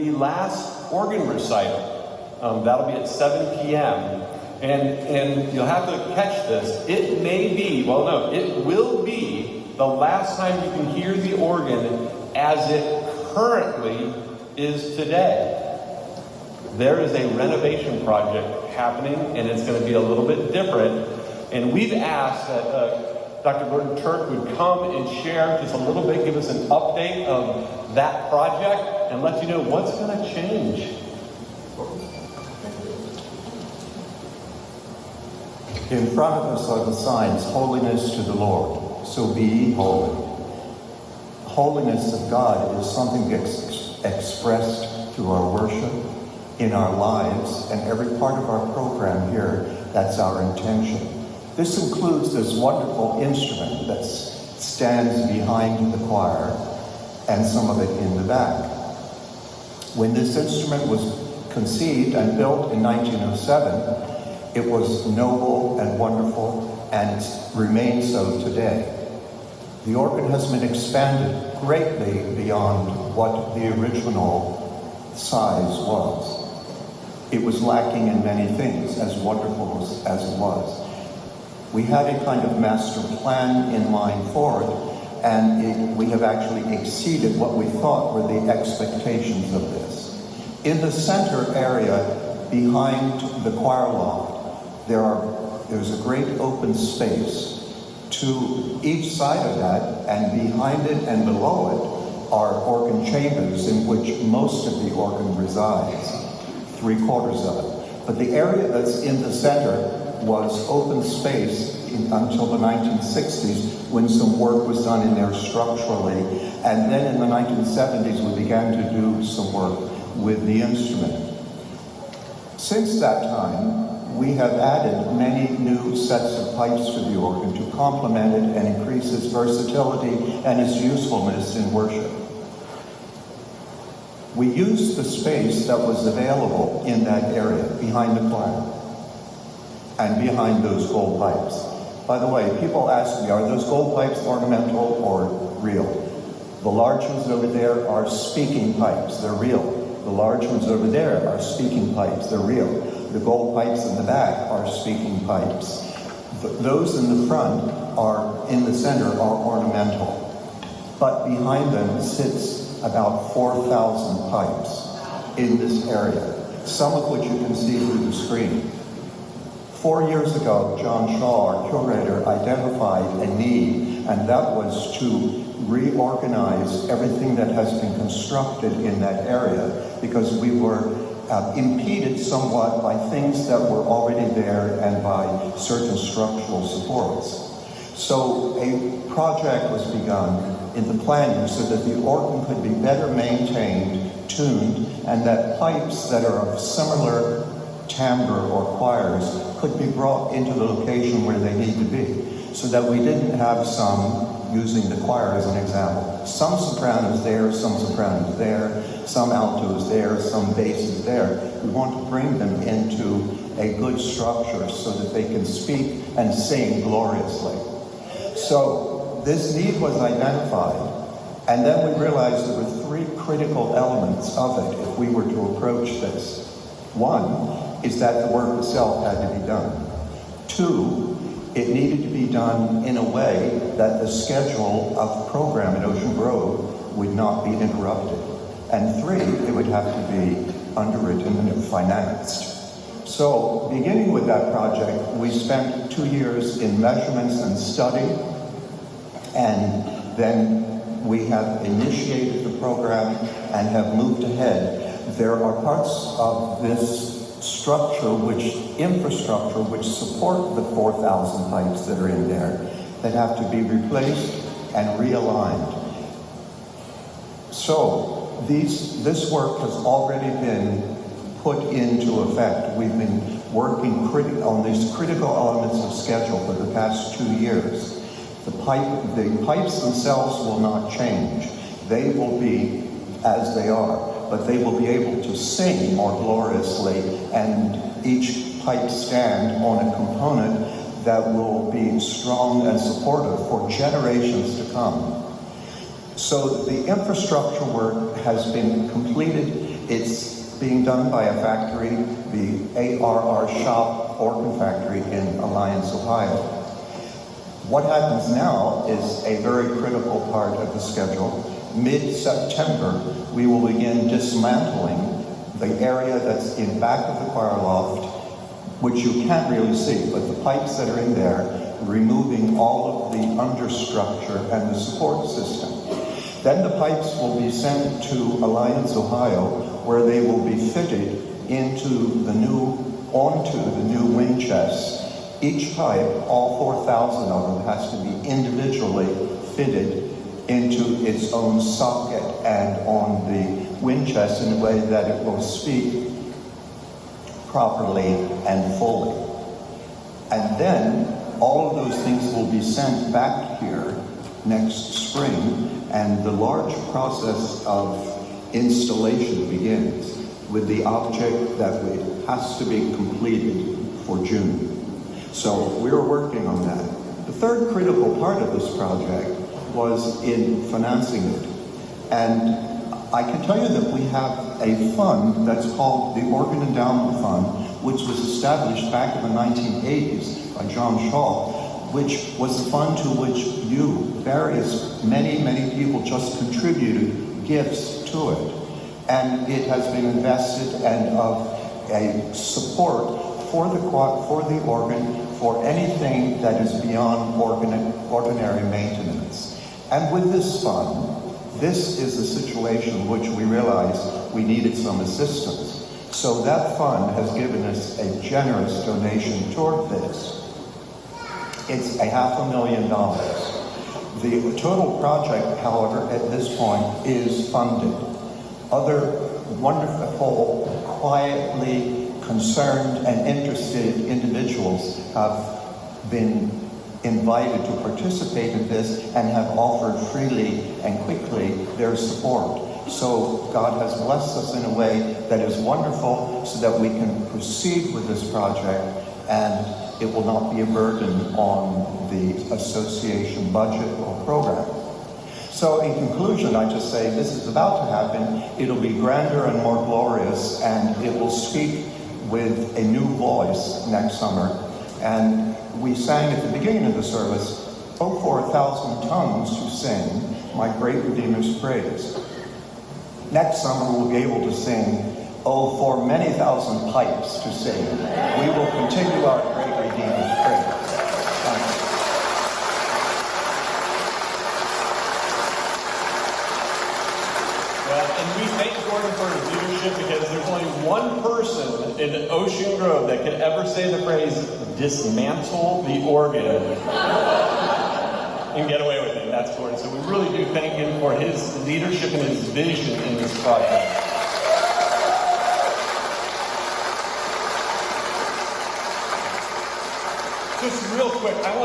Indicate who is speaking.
Speaker 1: The last organ recital, that'll be at 7 p.m. And you'll have to catch this. It may be, well, no, it will be the last time you can hear the organ as it currently is today. There is a renovation project happening, and it's going to be a little bit different. And we've asked that Dr. Gordon Turk would come and share just a little bit, give us an update of that project, and let you know what's going to change.
Speaker 2: In front of us are the signs, holiness to the Lord, so be ye holy. Holiness of God is something that's expressed through our worship, in our lives, and every part of our program here. That's our intention. This includes this wonderful instrument that stands behind the choir and some of it in the back. When this instrument was conceived and built in 1907, it was noble and wonderful and remains so today. The organ has been expanded greatly beyond what the original size was. It was lacking in many things, as wonderful as it was. We had a kind of master plan in mind for it, and we have actually exceeded what we thought were the expectations of this. In the center area, behind the choir loft, there's a great open space. To each side of that, and behind it and below it, are organ chambers in which most of the organ resides. 3/4 of it. But the area that's in the center was open space until the 1960s, when some work was done in there structurally. And then in the 1970s, we began to do some work with the instrument. Since that time, we have added many new sets of pipes to the organ to complement it and increase its versatility and its usefulness in worship. We used the space that was available in that area, behind the choir, and behind those gold pipes. By the way, people ask me, are those gold pipes ornamental or real? The large ones over there are speaking pipes, they're real. The large ones over there are speaking pipes, they're real. The gold pipes in the back are speaking pipes. Those in the front in the center are ornamental. But behind them sits about 4,000 pipes in this area, some of which you can see through the screen. 4 years ago, John Shaw, our curator, identified a need, and that was to reorganize everything that has been constructed in that area, because we were impeded somewhat by things that were already there and by certain structural supports. So a project was begun in the planning so that the organ could be better maintained, tuned, and that pipes that are of similar timbre or choirs could be brought into the location where they need to be, so that we didn't have some, using the choir as an example, some sopranos there, some sopranos there, some altos there, some basses there. We want to bring them into a good structure so that they can speak and sing gloriously. So this need was identified, and then we realized there were 3 critical elements of it if we were to approach this. One is that the work itself had to be done. 2, it needed to be done in a way that the schedule of program at Ocean Grove would not be interrupted. And 3, it would have to be underwritten and financed. So, beginning with that project, we spent 2 years in measurements and study, and then we have initiated the program and have moved ahead. There are parts of this infrastructure which support the 4,000 pipes that are in there that have to be replaced and realigned. So this work has already been put into effect. We've been working on these critical elements of schedule for the past 2 years. The pipes themselves will not change. They will be as they are, but they will be able to sing more gloriously, and each pipe stand on a component that will be strong and supportive for generations to come. So the infrastructure work has been completed It's being done by a factory, the ARR Shop Organ Factory in Alliance, Ohio. What happens now is a very critical part of the schedule. Mid-September, we will begin dismantling the area that's in back of the choir loft, which you can't really see, but the pipes that are in there, removing all of the understructure and the support system. Then the pipes will be sent to Alliance, Ohio, where they will be fitted onto the new wind chests. Each pipe, all 4,000 of them, has to be individually fitted into its own socket and on the wind chest in a way that it will speak properly and fully. And then all of those things will be sent back here next spring, and the large process of installation begins with the object that has to be completed for June. So we're working on that. The third critical part of this project was in financing it. And I can tell you that we have a fund that's called the Organ Endowment Fund, which was established back in the 1980s by John Shaw, which was the fund to which many people just contributed gifts to it. And it has been invested and of a support for the organ, for anything that is beyond ordinary maintenance. And with this fund, this is the situation in which we realized we needed some assistance. So that fund has given us a generous donation toward this. It's $500,000. The total project, however, at this point is funded. Other wonderful, quietly concerned and interested individuals have been invited to participate in this and have offered freely and quickly their support. So God has blessed us in a way that is wonderful so that we can proceed with this project, and it will not be a burden on the association budget or program. So in conclusion, I just say this is about to happen. It'll be grander and more glorious, and it will speak with a new voice next summer. And we sang at the beginning of the service, "Oh, for 1,000 tongues to sing my great Redeemer's praise." Next summer we'll be able to sing, "Oh, for many thousand pipes to sing. We will continue our great Redeemer's praise." Thank you.
Speaker 1: Well, and we thank Gordon for his leadership, because there's only one person in Ocean Grove that can ever say the phrase, "dismantle the organ," and get away with it, and that's Gordon. So we really do thank him for his leadership and his vision in this project. Just real quick, I want